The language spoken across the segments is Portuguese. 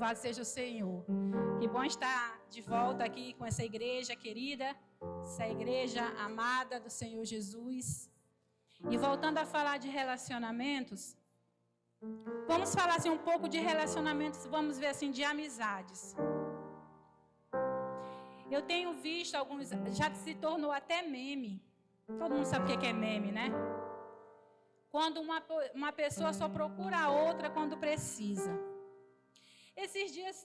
Louvado seja o Senhor. Que bom estar de volta aqui com essa igreja querida, essa igreja amada do Senhor Jesus. E voltando a falar de relacionamentos, vamos falar assim um pouco de relacionamentos, vamos ver assim, de amizades. Eu tenho visto alguns, já se tornou até meme. Todo mundo sabe o que é meme, né? Quando uma pessoa só procura a outra quando precisa. Esses dias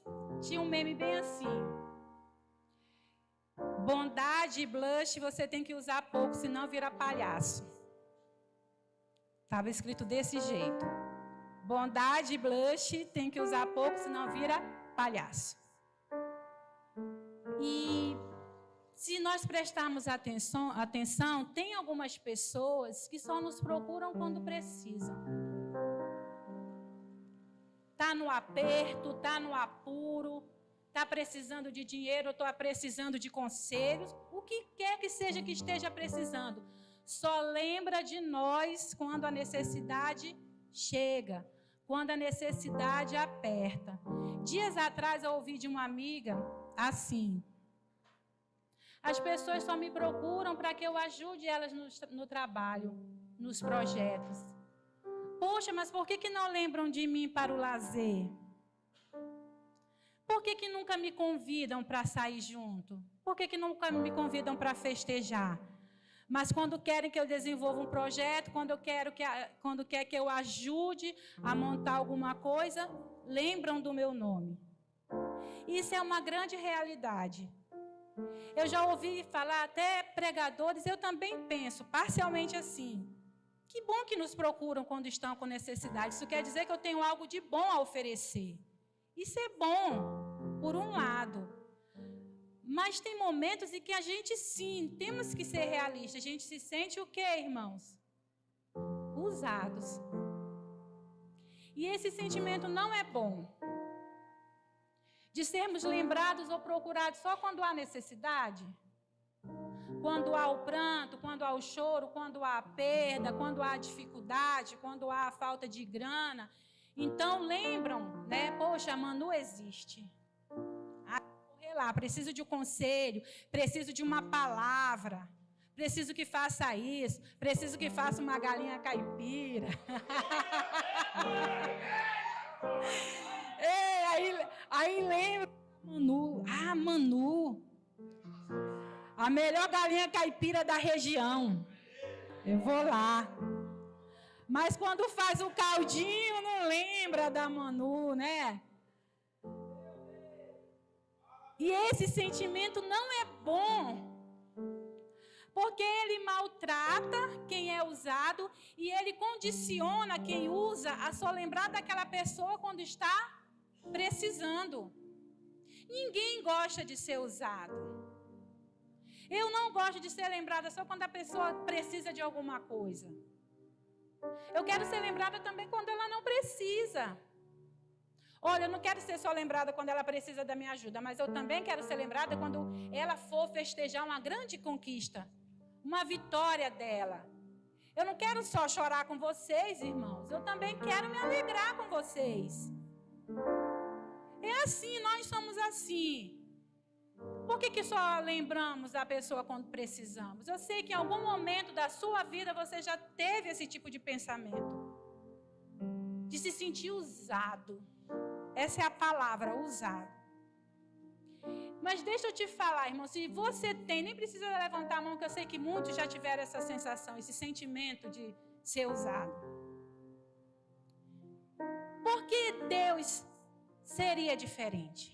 tinha um meme bem assim. Bondade e blush você tem que usar pouco, senão vira palhaço. Estava escrito desse jeito. Bondade e blush tem que usar pouco, senão vira palhaço. E se nós prestarmos atenção, tem algumas pessoas que só nos procuram quando precisam. Está no aperto, está no apuro, está precisando de dinheiro, está precisando de conselhos, o que quer que seja que esteja precisando. Só lembra de nós quando a necessidade chega, quando a necessidade aperta. Dias atrás eu ouvi de uma amiga assim: as pessoas só me procuram para que eu ajude elas no trabalho, nos projetos. Poxa, mas por que não lembram de mim para o lazer? Por que nunca me convidam para sair junto? Por que nunca me convidam para festejar? Mas quando querem que eu desenvolva um projeto, quando quer que eu ajude a montar alguma coisa, lembram do meu nome. Isso é uma grande realidade. Eu já ouvi falar até pregadores, eu também penso parcialmente assim. Que bom que nos procuram quando estão com necessidade. Isso quer dizer que eu tenho algo de bom a oferecer. Isso é bom, por um lado. Mas tem momentos em que a gente, sim, temos que ser realistas. A gente se sente o quê, irmãos? Usados. E esse sentimento não é bom. De sermos lembrados ou procurados só quando há necessidade. Quando há o pranto, quando há o choro, quando há a perda, quando há a dificuldade, quando há a falta de grana. Então lembram, né? Poxa, a Manu existe. Correr lá, preciso de um conselho, preciso de uma palavra, preciso que faça isso, preciso que faça uma galinha caipira. Aí lembra Manu. Ah, Manu. A melhor galinha caipira da região. Eu vou lá. Mas quando faz o caldinho, não lembra da Manu, né? E esse sentimento não é bom. Porque ele maltrata quem é usado e ele condiciona quem usa a só lembrar daquela pessoa quando está precisando. Ninguém gosta de ser usado. Eu não gosto de ser lembrada só quando a pessoa precisa de alguma coisa. Eu quero ser lembrada também quando ela não precisa. Olha, eu não quero ser só lembrada quando ela precisa da minha ajuda, mas eu também quero ser lembrada quando ela for festejar uma grande conquista, uma vitória dela. Eu não quero só chorar com vocês, irmãos. Eu também quero me alegrar com vocês. É assim, nós somos assim. Por que só lembramos da pessoa quando precisamos? Eu sei que em algum momento da sua vida você já teve esse tipo de pensamento. De se sentir usado. Essa é a palavra, usado. Mas deixa eu te falar, irmão, se você tem, nem precisa levantar a mão, que eu sei que muitos já tiveram essa sensação, esse sentimento de ser usado. Por que Deus seria diferente?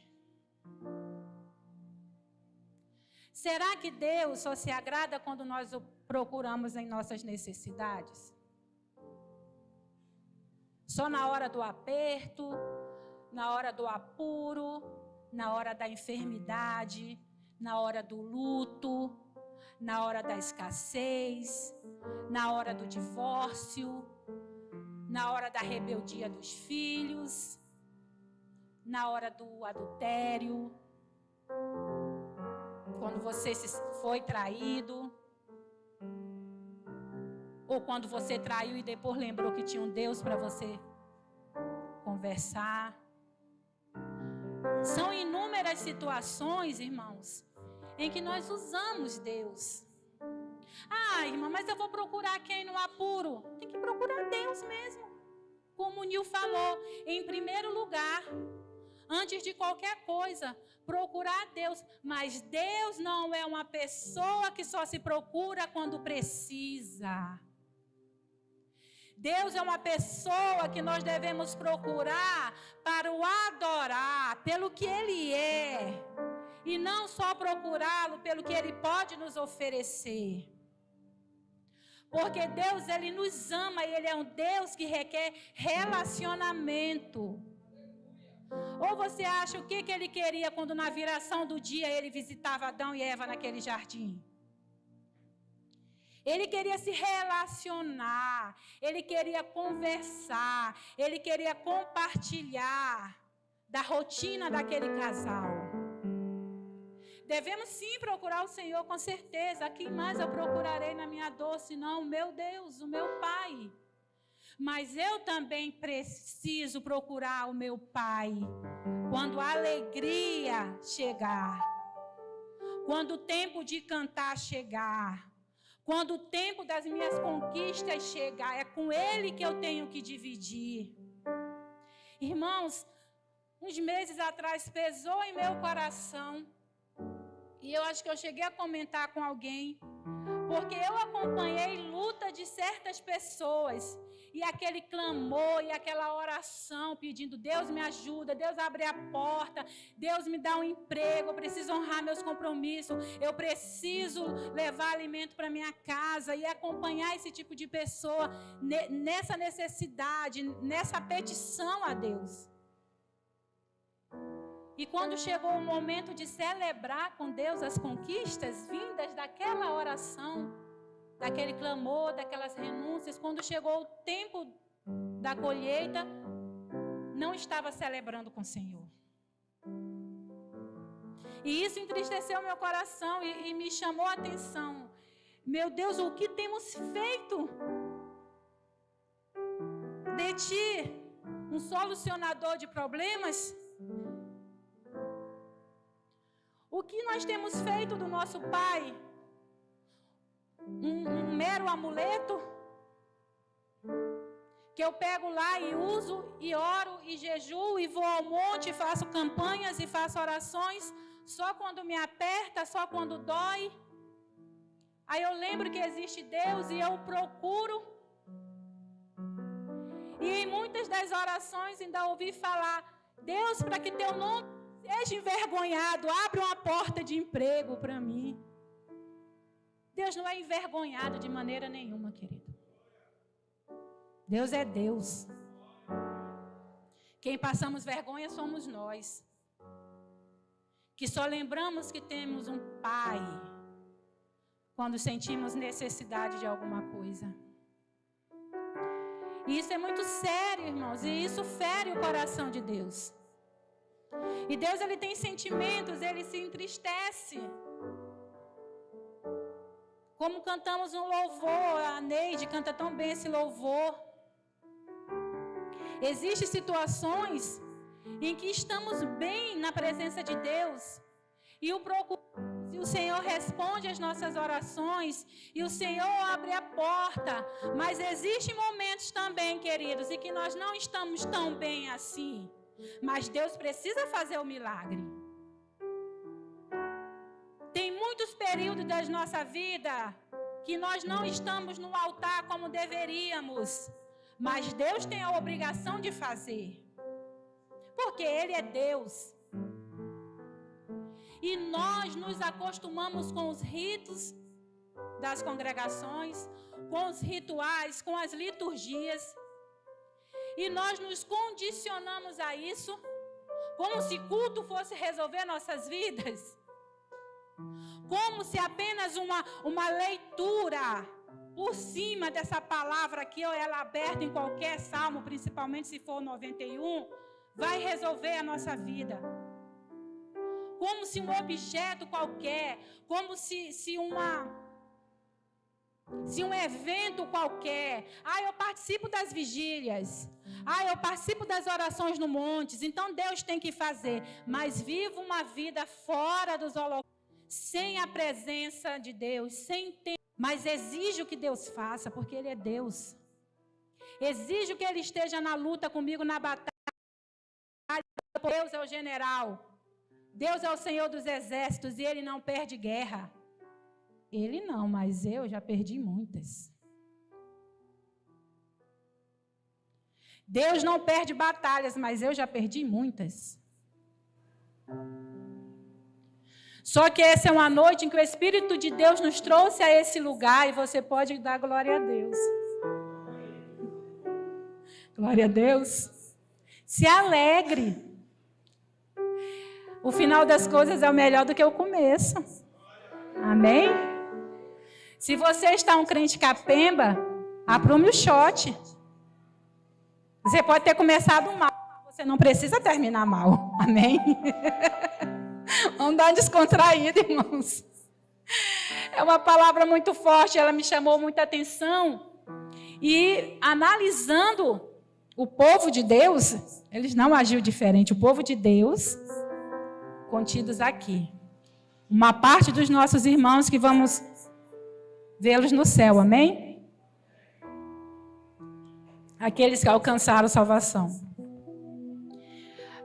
Será que Deus só se agrada quando nós o procuramos em nossas necessidades? Só na hora do aperto, na hora do apuro, na hora da enfermidade, na hora do luto, na hora da escassez, na hora do divórcio, na hora da rebeldia dos filhos, na hora do adultério, quando você foi traído, ou quando você traiu e depois lembrou que tinha um Deus para você conversar. São inúmeras situações, irmãos, em que nós usamos Deus. Ah, irmã, mas eu vou procurar quem no apuro? Tem que procurar Deus mesmo. Como o Nil falou, em primeiro lugar, antes de qualquer coisa, procurar Deus. Mas Deus não é uma pessoa que só se procura quando precisa. Deus é uma pessoa que nós devemos procurar para o adorar pelo que Ele é. E não só procurá-lo pelo que Ele pode nos oferecer. Porque Deus, Ele nos ama e Ele é um Deus que requer relacionamento. Ou você acha o que Ele queria quando na viração do dia Ele visitava Adão e Eva naquele jardim? Ele queria se relacionar, Ele queria conversar, Ele queria compartilhar da rotina daquele casal. Devemos sim procurar o Senhor, com certeza. A quem mais eu procurarei na minha dor, senão o meu Deus, o meu Pai. Mas eu também preciso procurar o meu Pai quando a alegria chegar, quando o tempo de cantar chegar, quando o tempo das minhas conquistas chegar. É com Ele que eu tenho que dividir. Irmãos, uns meses atrás pesou em meu coração, e eu acho que eu cheguei a comentar com alguém, porque eu acompanhei luta de certas pessoas, e aquele clamor e aquela oração pedindo: Deus me ajuda, Deus abre a porta, Deus me dá um emprego, eu preciso honrar meus compromissos, eu preciso levar alimento para minha casa, e acompanhar esse tipo de pessoa nessa necessidade, nessa petição a Deus. E quando chegou o momento de celebrar com Deus as conquistas vindas daquela oração, daquele clamor, daquelas renúncias, quando chegou o tempo da colheita, não estava celebrando com o Senhor. E isso entristeceu meu coração e me chamou a atenção. Meu Deus, o que temos feito de Ti, um solucionador de problemas? O que nós temos feito do nosso Pai? Um mero amuleto? Que eu pego lá e uso, e oro, e jejuo, e vou ao monte, e faço campanhas, e faço orações, só quando me aperta, só quando dói. Aí eu lembro que existe Deus, e eu o procuro. E em muitas das orações ainda ouvi falar: Deus, para que Teu nome seja envergonhado, abre uma porta de emprego para mim. Deus não é envergonhado de maneira nenhuma, querido. Deus é Deus. Quem passamos vergonha somos nós, que só lembramos que temos um Pai quando sentimos necessidade de alguma coisa. E isso é muito sério, irmãos, e isso fere o coração de Deus. E Deus, Ele tem sentimentos, Ele se entristece. Como cantamos um louvor, a Neide canta tão bem esse louvor. Existem situações em que estamos bem na presença de Deus, e o procuramos, e o Senhor responde às nossas orações, e o Senhor abre a porta. Mas existem momentos também, queridos, em que nós não estamos tão bem assim. Mas Deus precisa fazer o milagre. Tem muitos períodos da nossa vida que nós não estamos no altar como deveríamos, mas Deus tem a obrigação de fazer, porque Ele é Deus. E nós nos acostumamos com os ritos das congregações, com os rituais, com as liturgias, e nós nos condicionamos a isso, como se culto fosse resolver nossas vidas, como se apenas uma leitura por cima dessa palavra aqui, ou ela aberta em qualquer salmo, principalmente se for 91, vai resolver a nossa vida. Como se um objeto qualquer, como se Se um evento qualquer, eu participo das vigílias, eu participo das orações no monte, então Deus tem que fazer, mas vivo uma vida fora dos holocaustos, sem a presença de Deus, sem tempo, mas exijo que Deus faça, porque Ele é Deus. Exijo que Ele esteja na luta comigo, na batalha. Deus é o general, Deus é o Senhor dos exércitos e Ele não perde guerra. Ele não, mas eu já perdi muitas. Deus não perde batalhas, mas eu já perdi muitas. Só que essa é uma noite em que o Espírito de Deus nos trouxe a esse lugar e você pode dar glória a Deus. Glória a Deus. Se alegre. O final das coisas é o melhor do que o começo. Amém? Se você está um crente capemba, aprume o shot. Você pode ter começado mal, mas você não precisa terminar mal. Amém? Vamos dar uma descontraída, irmãos. É uma palavra muito forte, ela me chamou muita atenção. E analisando o povo de Deus, eles não agiu diferente. O povo de Deus, contidos aqui. Uma parte dos nossos irmãos que vamos vê-los no céu, amém? Aqueles que alcançaram salvação.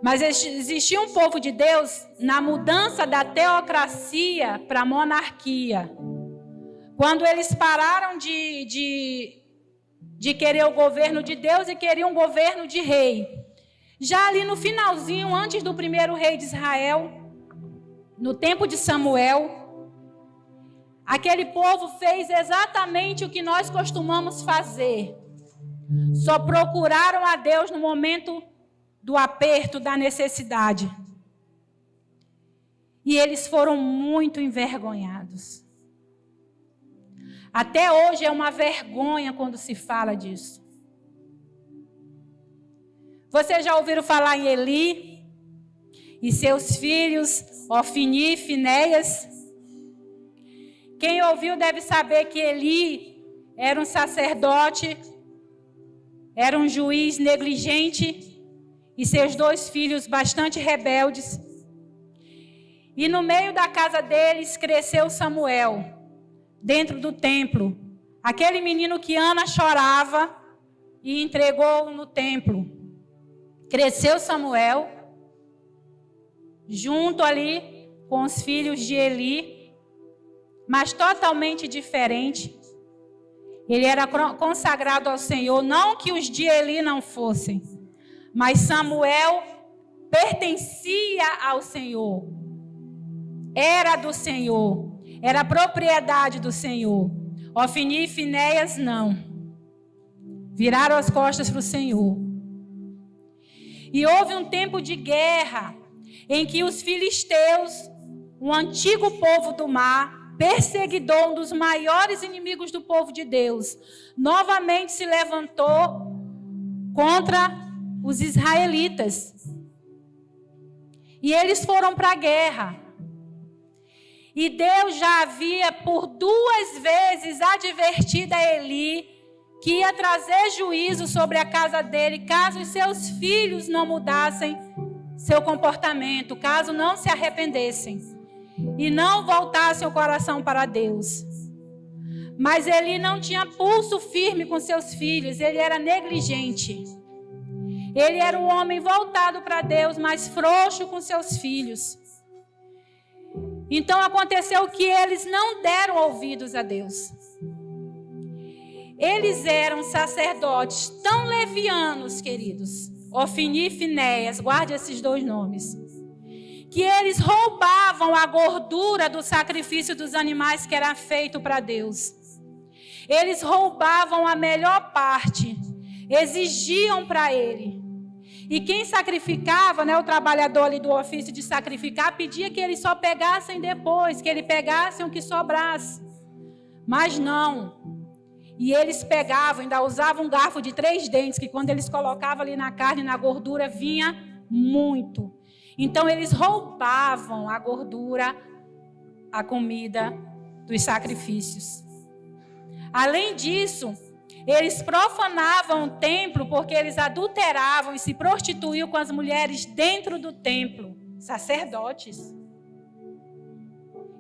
Mas existia um povo de Deus na mudança da teocracia para a monarquia. Quando eles pararam de querer o governo de Deus e queriam um governo de rei. Já ali no finalzinho, antes do primeiro rei de Israel, no tempo de Samuel, aquele povo fez exatamente o que nós costumamos fazer. Só procuraram a Deus no momento do aperto, da necessidade. E eles foram muito envergonhados. Até hoje é uma vergonha quando se fala disso. Vocês já ouviram falar em Eli e seus filhos, Ofni e Finéias? Quem ouviu deve saber que Eli era um sacerdote, era um juiz negligente e seus 2 filhos bastante rebeldes. E no meio da casa deles cresceu Samuel, dentro do templo. Aquele menino que Ana chorava e entregou no templo. Cresceu Samuel, junto ali com os filhos de Eli, mas totalmente diferente. Ele era consagrado ao Senhor, não que os de Eli não fossem, mas Samuel pertencia ao Senhor. Era do Senhor, era propriedade do Senhor. Ofni e Finéias não. Viraram as costas para o Senhor. E houve um tempo de guerra em que os filisteus, um antigo povo do mar, perseguidor, um dos maiores inimigos do povo de Deus, novamente se levantou contra os israelitas. E eles foram para a guerra. E Deus já havia por 2 vezes advertido a Eli que ia trazer juízo sobre a casa dele, caso os seus filhos não mudassem seu comportamento, caso não se arrependessem e não voltassem o coração para Deus. Mas Eli não tinha pulso firme com seus filhos, ele era negligente. Ele era um homem voltado para Deus, mas frouxo com seus filhos. Então aconteceu que eles não deram ouvidos a Deus. Eles eram sacerdotes tão levianos, queridos, Ofni e Finéias, guarde esses 2 nomes, que eles roubavam a gordura do sacrifício dos animais que era feito para Deus. Eles roubavam a melhor parte, exigiam para ele. E quem sacrificava, o trabalhador ali do ofício de sacrificar, pedia que eles só pegassem depois, que eles pegassem o que sobrasse. Mas não. E eles pegavam, ainda usavam um garfo de 3 dentes, que quando eles colocavam ali na carne, na gordura, vinha muito. Então eles roubavam a gordura, a comida dos sacrifícios. Além disso, eles profanavam o templo porque eles adulteravam e se prostituíam com as mulheres dentro do templo, sacerdotes.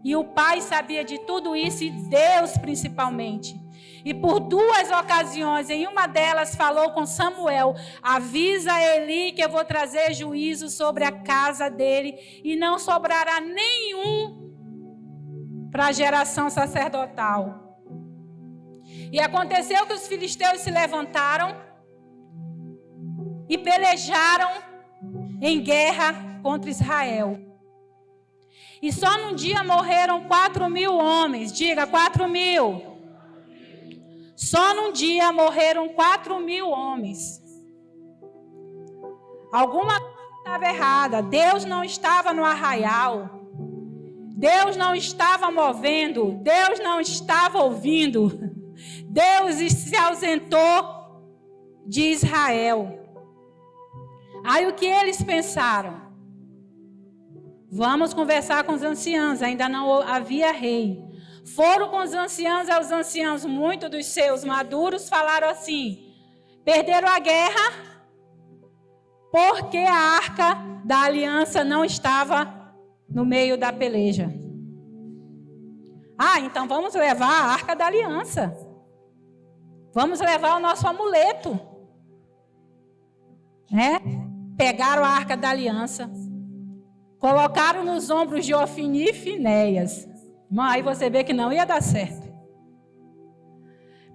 E o pai sabia de tudo isso, e Deus principalmente. E por 2 ocasiões, em uma delas falou com Samuel: avisa Eli que eu vou trazer juízo sobre a casa dele, e não sobrará nenhum para a geração sacerdotal. E aconteceu que os filisteus se levantaram e pelejaram em guerra contra Israel. E só num dia morreram 4.000 homens. Diga, 4.000. Só num dia morreram 4.000 homens. Alguma coisa estava errada. Deus não estava no arraial. Deus não estava movendo. Deus não estava ouvindo. Deus se ausentou de Israel. Aí o que eles pensaram? Vamos conversar com os anciãos. Ainda não havia rei. Foram com os anciãos, muitos dos seus maduros falaram assim: perderam a guerra porque a arca da aliança não estava no meio da peleja. Então vamos levar a arca da aliança. Vamos levar o nosso amuleto. Pegaram a arca da aliança, colocaram nos ombros de Ofni e Finéias. Aí você vê que não ia dar certo.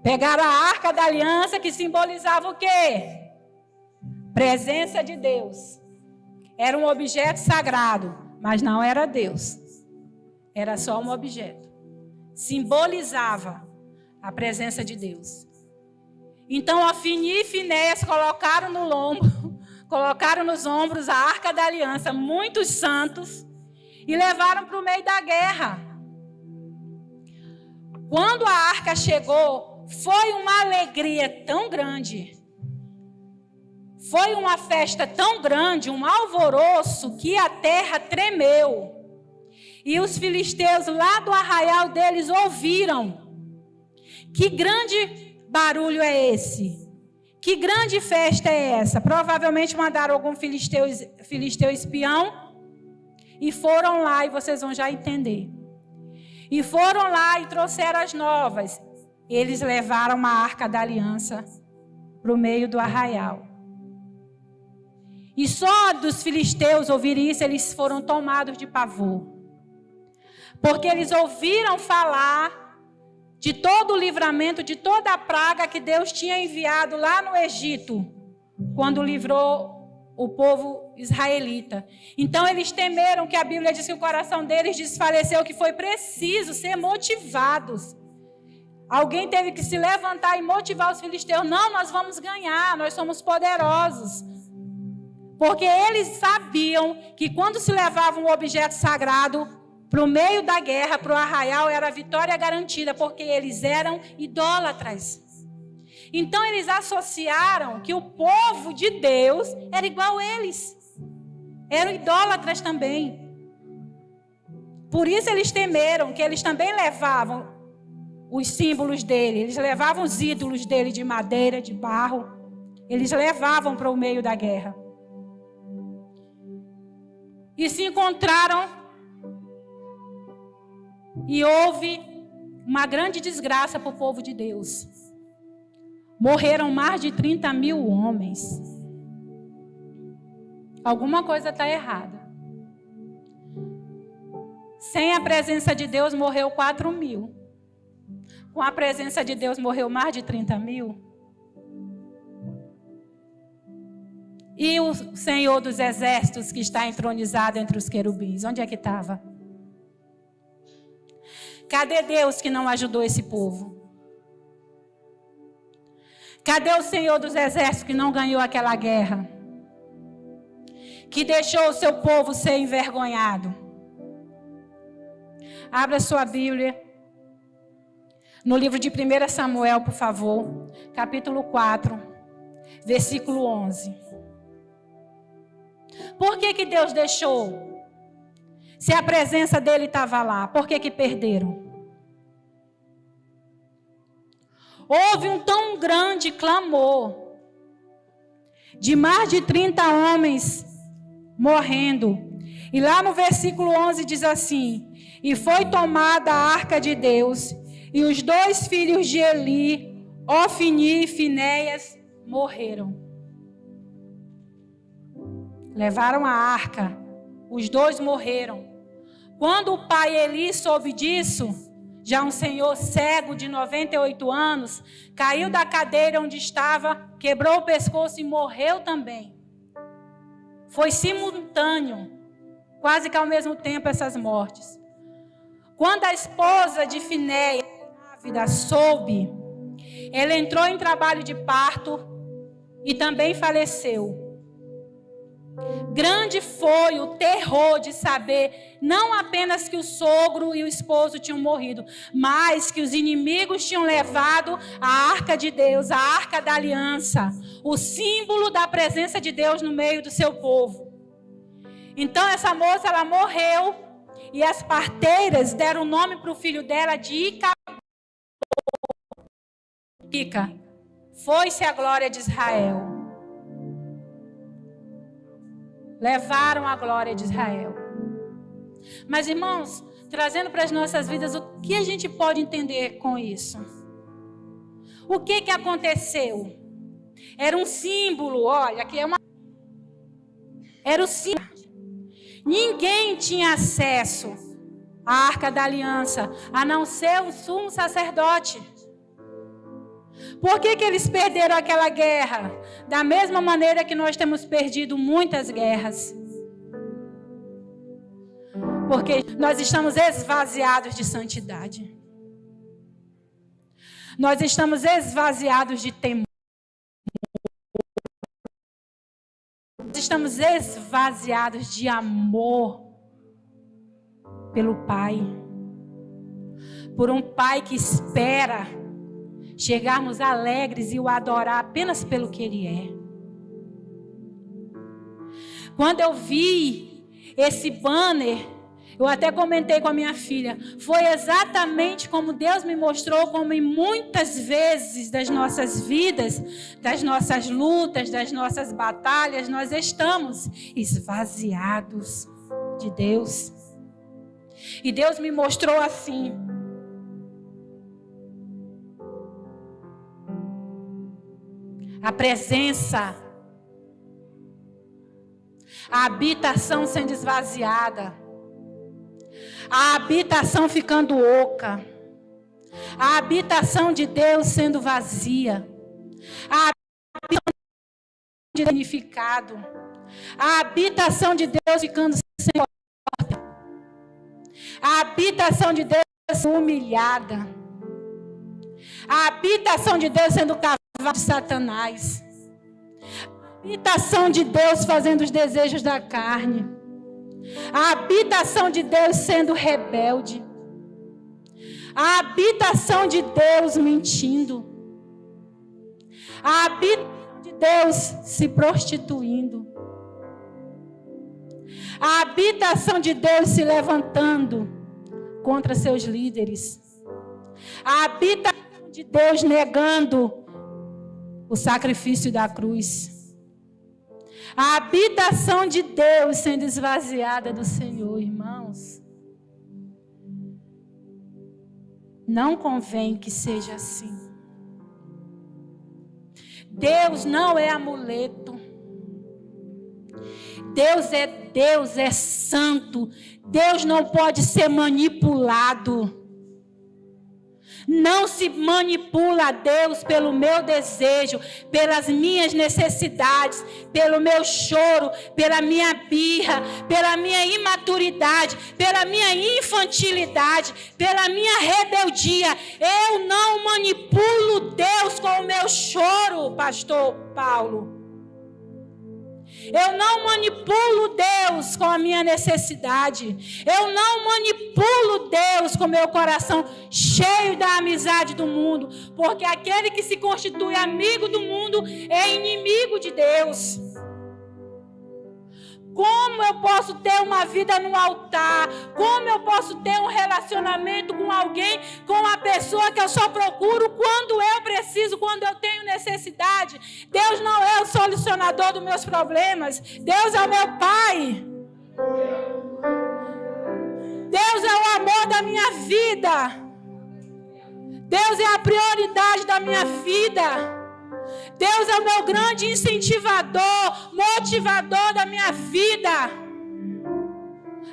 Pegaram a arca da aliança, que simbolizava o quê? Presença de Deus. Era um objeto sagrado, mas não era Deus. Era só um objeto. Simbolizava a presença de Deus. Então, Ofni e Finéias colocaram no lombo, colocaram nos ombros a arca da aliança, muitos santos, e levaram para o meio da guerra. Quando a arca chegou, foi uma alegria tão grande, foi uma festa tão grande, um alvoroço, que a terra tremeu. E os filisteus lá do arraial deles ouviram. Que grande barulho é esse? Que grande festa é essa? Provavelmente mandaram algum filisteu espião e foram lá, e vocês vão já entender. E foram lá e trouxeram as novas. Eles levaram a arca da aliança para o meio do arraial. E só dos filisteus ouvirem isso, eles foram tomados de pavor. Porque eles ouviram falar de todo o livramento, de toda a praga que Deus tinha enviado lá no Egito, quando livrou o povo israelita. Então eles temeram, que a Bíblia diz que o coração deles desfaleceu, que foi preciso ser motivados. Alguém teve que se levantar e motivar os filisteus. Não, nós vamos ganhar, nós somos poderosos. Porque eles sabiam que quando se levava um objeto sagrado para o meio da guerra, para o arraial, era a vitória garantida, porque eles eram idólatras. Então eles associaram que o povo de Deus era igual a eles. Eram idólatras também. Por isso eles temeram, que eles também levavam os símbolos dele. Eles levavam os ídolos dele de madeira, de barro. Eles levavam para o meio da guerra. E se encontraram. E houve uma grande desgraça para o povo de Deus. Morreram mais de 30.000 homens. Alguma coisa está errada. Sem a presença de Deus morreu 4.000. Com a presença de Deus morreu mais de 30.000. E o Senhor dos Exércitos, que está entronizado entre os querubins, onde é que estava? Cadê Deus que não ajudou esse povo? Cadê o Senhor dos Exércitos que não ganhou aquela guerra? Que deixou o seu povo ser envergonhado? Abra sua Bíblia. No livro de 1 Samuel, por favor. Capítulo 4, versículo 11. Por que Deus deixou? Se a presença dele estava lá, por que perderam? houve um tão grande clamor, de mais de 30 homens morrendo. E lá no versículo 11 diz assim: e foi tomada a arca de Deus, e os 2 filhos de Eli, Ofni e Finéias, morreram. Levaram a arca, os 2 morreram. Quando o pai Eli soube disso, já um senhor cego de 98 anos, caiu da cadeira onde estava, quebrou o pescoço e morreu também. Foi simultâneo, quase que ao mesmo tempo, essas mortes. Quando a esposa de Finéias, grávida, soube, ela entrou em trabalho de parto e também faleceu. Grande foi o terror de saber não apenas que o sogro e o esposo tinham morrido, mas que os inimigos tinham levado a arca de Deus, a arca da aliança, o símbolo da presença de Deus no meio do seu povo. Então essa moça, ela morreu e as parteiras deram o nome para o filho dela de Ica. Foi-se a glória de Israel. Levaram a glória de Israel. Mas, irmãos, trazendo para as nossas vidas, o que a gente pode entender com isso? O que aconteceu? Era um símbolo, olha, aqui é uma... Era o símbolo. Ninguém tinha acesso à Arca da Aliança, a não ser o sumo sacerdote. Por que eles perderam aquela guerra? Da mesma maneira que nós temos perdido muitas guerras. Porque nós estamos esvaziados de santidade. Nós estamos esvaziados de temor. Nós estamos esvaziados de amor pelo Pai. Por um Pai que espera chegarmos alegres e o adorar apenas pelo que Ele é. Quando eu vi esse banner, eu até comentei com a minha filha, foi exatamente como Deus me mostrou, como em muitas vezes das nossas vidas, das nossas lutas, das nossas batalhas, nós estamos esvaziados de Deus. E Deus me mostrou assim: a presença, a habitação sendo esvaziada, a habitação ficando oca, a habitação de Deus sendo vazia, a habitação de significado, a habitação de Deus ficando sem porta, a habitação de Deus sendo humilhada, a habitação de Deus sendo cavada de Satanás, a habitação de Deus fazendo os desejos da carne, a habitação de Deus sendo rebelde, a habitação de Deus mentindo, a habitação de Deus se prostituindo, a habitação de Deus se levantando contra seus líderes, a habitação de Deus negando o sacrifício da cruz, a habitação de Deus sendo esvaziada do Senhor, irmãos. Não convém que seja assim. Deus não é amuleto. Deus é santo. Deus não pode ser manipulado. Não se manipula a Deus pelo meu desejo, pelas minhas necessidades, pelo meu choro, pela minha birra, pela minha imaturidade, pela minha infantilidade, pela minha rebeldia. Eu não manipulo Deus com o meu choro, pastor Paulo. Eu não manipulo Deus com a minha necessidade. Eu não manipulo Deus com meu coração cheio da amizade do mundo. Porque aquele que se constitui amigo do mundo é inimigo de Deus. Como eu posso ter uma vida no altar? Como eu posso ter um relacionamento com alguém, com a pessoa pessoa que eu só procuro quando eu preciso, quando eu tenho necessidade. Deus não é o solucionador dos meus problemas. Deus é o meu Pai. Deus é o amor da minha vida. Deus é a prioridade da minha vida. Deus é o meu grande incentivador, motivador da minha vida.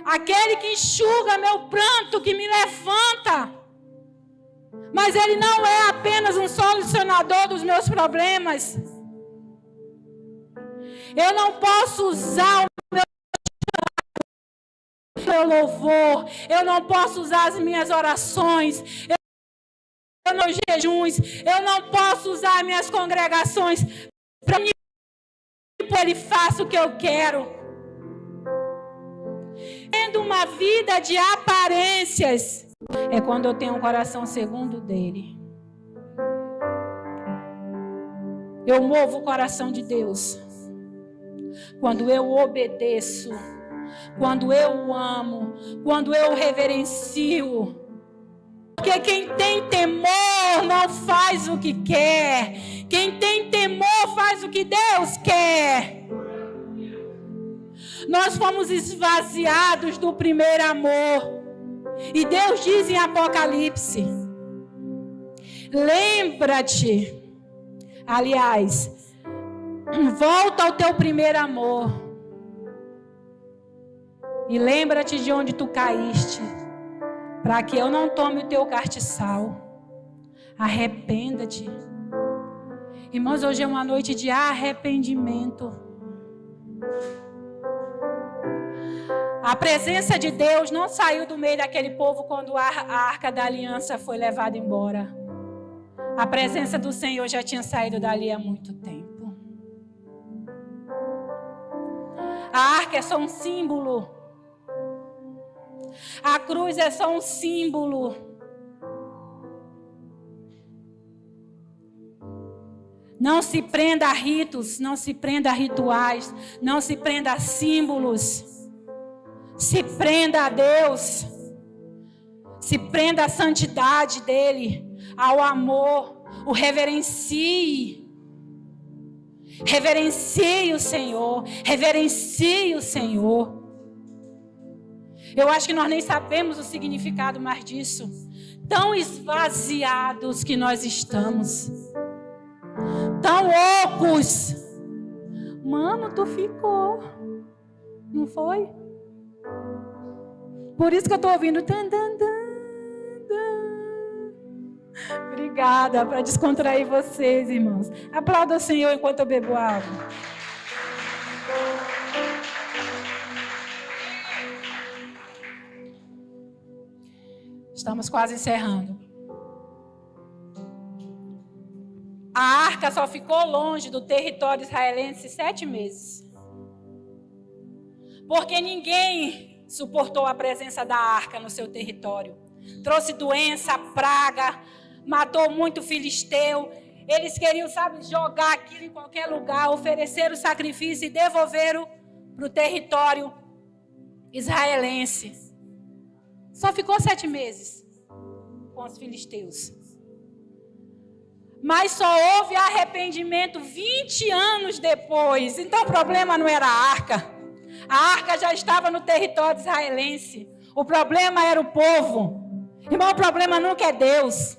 Aquele que enxuga meu pranto, que me levanta. Mas Ele não é apenas um solucionador dos meus problemas. Eu não posso usar o meu louvor. Eu não posso usar as minhas orações. Eu não jejuns. Eu não posso usar as minhas congregações para que Ele faça o que eu quero. Tendo uma vida de aparências é quando eu tenho um coração segundo dele. Eu movo o coração de Deus quando eu obedeço, quando eu amo, quando eu reverencio. Porque quem tem temor não faz o que quer. Quem tem temor faz o que Deus quer. Nós fomos esvaziados do primeiro amor. E Deus diz em Apocalipse: lembra-te, aliás, volta ao teu primeiro amor. E lembra-te de onde tu caíste, para que eu não tome o teu castiçal. Arrependa-te. Irmãos, hoje é uma noite de arrependimento. A presença de Deus não saiu do meio daquele povo quando a arca da aliança foi levada embora. A presença do Senhor já tinha saído dali há muito tempo. A arca é só um símbolo. A cruz é só um símbolo. Não se prenda a ritos, não se prenda a rituais, não se prenda a símbolos. Se prenda a Deus. Se prenda à santidade dele, ao amor. O reverencie. Reverencie o Senhor. Reverencie o Senhor. Eu acho que nós nem sabemos o significado mais disso. Tão esvaziados que nós estamos. Tão ocos. Mano, tu ficou. Não foi? Por isso que eu estou ouvindo. Obrigada, para descontrair vocês, irmãos. Aplauda o Senhor enquanto eu bebo água. Estamos quase encerrando. A arca só ficou longe do território israelense 7 meses. Porque ninguém suportou a presença da arca no seu território. Trouxe doença, praga, matou muito filisteu. Eles queriam, jogar aquilo em qualquer lugar, oferecer o sacrifício e devolveram para o território israelense. Só ficou 7 meses com os filisteus. Mas só houve arrependimento 20 anos depois. Então o problema não era a arca. A arca já estava no território israelense. O problema era o povo. Irmão, o problema nunca é Deus.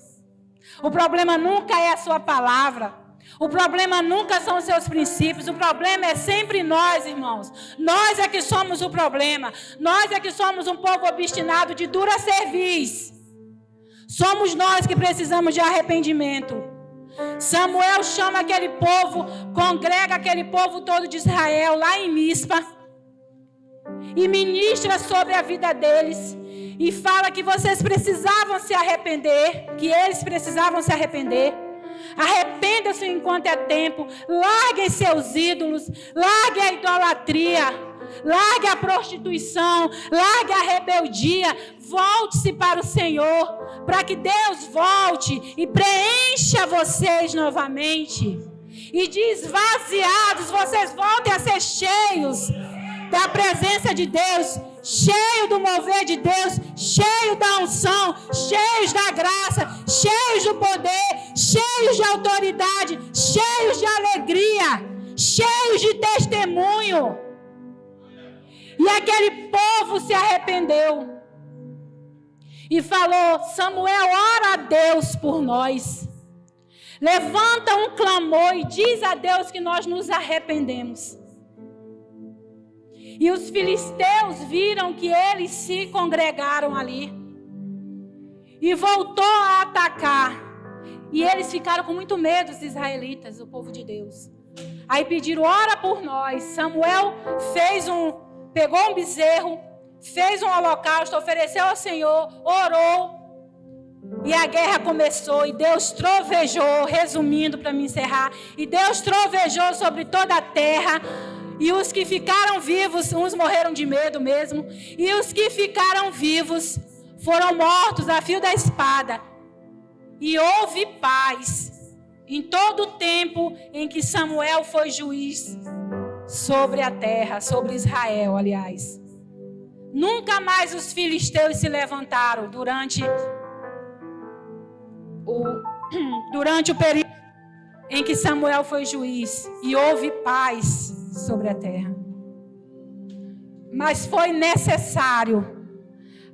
O problema nunca é a sua palavra. O problema nunca são os seus princípios. O problema é sempre nós, irmãos. Nós é que somos o problema. Nós é que somos um povo obstinado de dura cerviz. Somos nós que precisamos de arrependimento. Samuel chama aquele povo, congrega aquele povo todo de Israel lá em Mispa. E ministra sobre a vida deles. E fala que vocês precisavam se arrepender. Que eles precisavam se arrepender. Arrependa-se enquanto é tempo. Larguem seus ídolos. Larguem a idolatria. Largue a prostituição. Largue a rebeldia. Volte-se para o Senhor. Para que Deus volte e preencha vocês novamente. E de esvaziados, vocês voltem a ser cheios da presença de Deus, cheio do mover de Deus, cheio da unção, cheios da graça, cheios do poder, cheios de autoridade, cheios de alegria, cheios de testemunho. E aquele povo se arrependeu e falou: Samuel, ora a Deus por nós. Levanta um clamor e diz a Deus que nós nos arrependemos. E os filisteus viram que eles se congregaram ali. E voltou a atacar. E eles ficaram com muito medo, os israelitas, o povo de Deus. Aí pediram: ora por nós. Samuel pegou um bezerro, fez um holocausto, ofereceu ao Senhor, orou. E a guerra começou, e Deus trovejou, resumindo para me encerrar, e Deus trovejou sobre toda a terra, e os que ficaram vivos, uns morreram de medo mesmo, e os que ficaram vivos foram mortos a fio da espada. E houve paz em todo o tempo em que Samuel foi juiz sobre a terra, sobre Israel, aliás. Nunca mais os filisteus se levantaram durante o período em que Samuel foi juiz, e houve paz sobre a terra. Mas foi necessário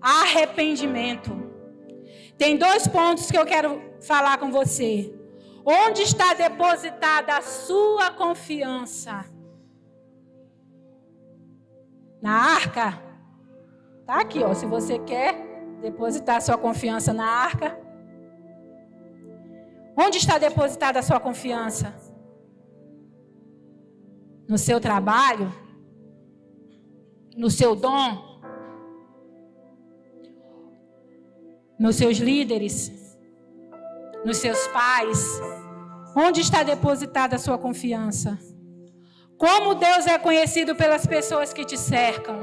arrependimento. Tem 2 pontos que eu quero falar com você. Onde está depositada a sua confiança? Na arca? Tá aqui, ó. Se você quer depositar a sua confiança na arca, onde está depositada a sua confiança? No seu trabalho? No seu dom? Nos seus líderes? Nos seus pais? Onde está depositada a sua confiança? Como Deus é conhecido pelas pessoas que te cercam?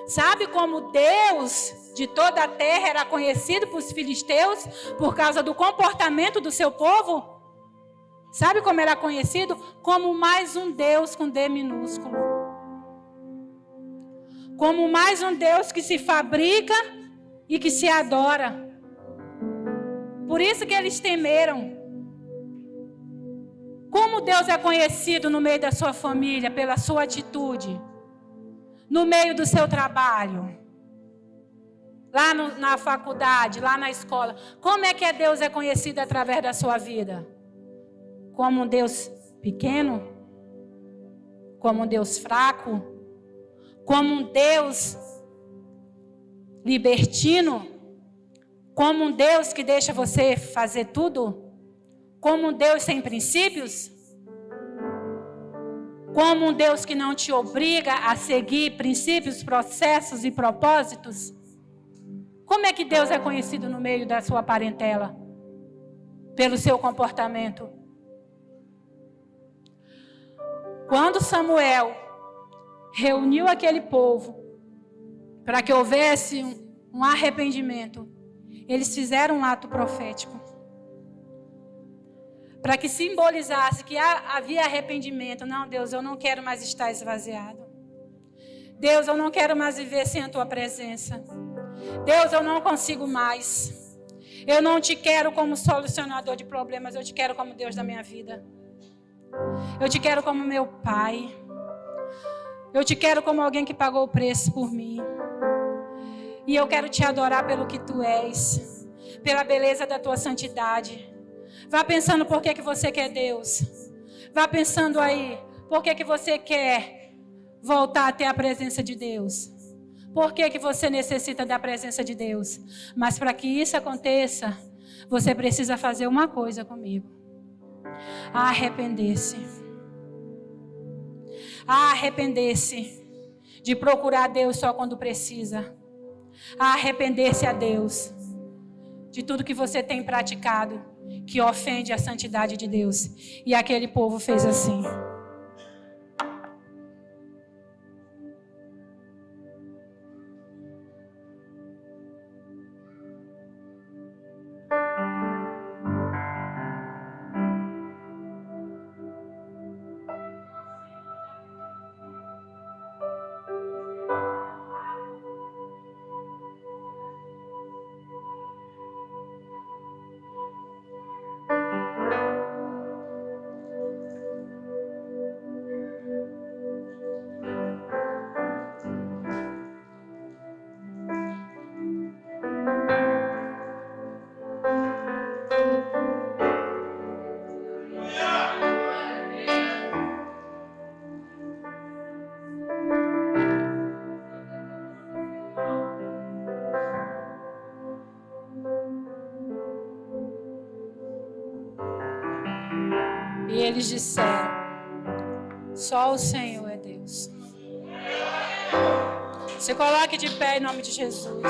Sabe como Deus de toda a terra era conhecido por os filisteus por causa do comportamento do seu povo? Sabe como era conhecido? Como mais um Deus com D minúsculo. Como mais um Deus que se fabrica e que se adora. Por isso que eles temeram. Como Deus é conhecido no meio da sua família, pela sua atitude, no meio do seu trabalho, lá na faculdade, lá na escola. Como é que Deus é conhecido através da sua vida? Como um Deus pequeno? Como um Deus fraco? Como um Deus libertino? Como um Deus que deixa você fazer tudo? Como um Deus sem princípios? Como um Deus que não te obriga a seguir princípios, processos e propósitos? Como é que Deus é conhecido no meio da sua parentela? Pelo seu comportamento. Quando Samuel reuniu aquele povo para que houvesse um arrependimento, eles fizeram um ato profético. Para que simbolizasse que havia arrependimento. Não, Deus, eu não quero mais estar esvaziado. Deus, eu não quero mais viver sem a tua presença. Deus, eu não consigo mais. Eu não te quero como solucionador de problemas, eu te quero como Deus da minha vida. Eu te quero como meu Pai. Eu te quero como alguém que pagou o preço por mim. E eu quero te adorar pelo que tu és, pela beleza da tua santidade. Vá pensando por que você quer Deus. Vá pensando aí, por que você quer voltar até a presença de Deus. Por que você necessita da presença de Deus. Mas para que isso aconteça, você precisa fazer uma coisa comigo. Arrepender-se. Arrepender-se de procurar Deus só quando precisa. Arrepender-se a Deus de tudo que você tem praticado que ofende a santidade de Deus. E aquele povo fez assim. E eles disseram: só o Senhor é Deus. Se coloque de pé em nome de Jesus.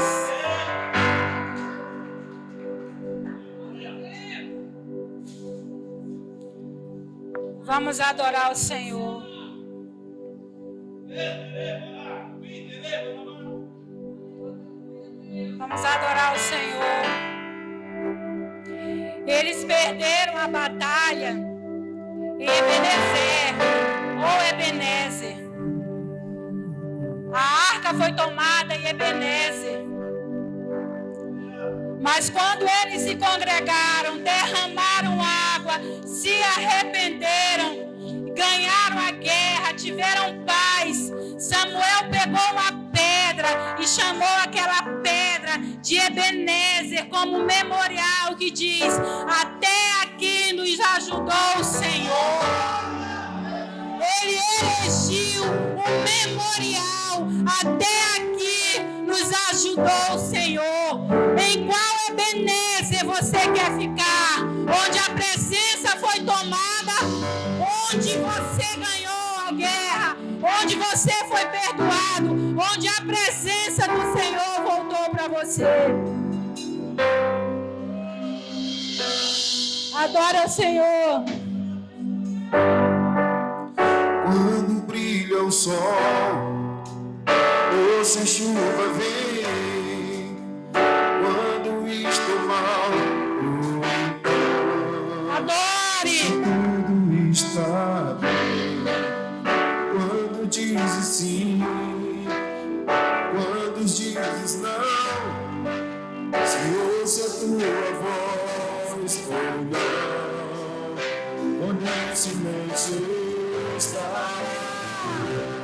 Vamos adorar o Senhor. Vamos adorar o Senhor. Eles perderam a batalha em Ebenezer ou Ebenezer. A arca foi tomada em Ebenezer. Mas quando eles se congregaram, derramaram água, se arrependeram, ganharam a guerra, tiveram paz, Samuel pegou uma pedra e chamou aquela pedra de Ebenezer como memorial que diz: até aqui nos ajudou o Senhor. Ele erigiu um memorial: até aqui nos ajudou o Senhor. Em qual Ebenezer você quer ficar? Onde a presença foi tomada, onde você ganhou a guerra, onde você foi perdoado, onde a presença do Senhor voltou para você. Adora o Senhor. Quando brilha o sol, ou se a chuva vem, quando estou mal, Adore. tudo está bem. Quando dizes sim, quando dizes não, se ouço a tua voz ou não, quando em silêncio está.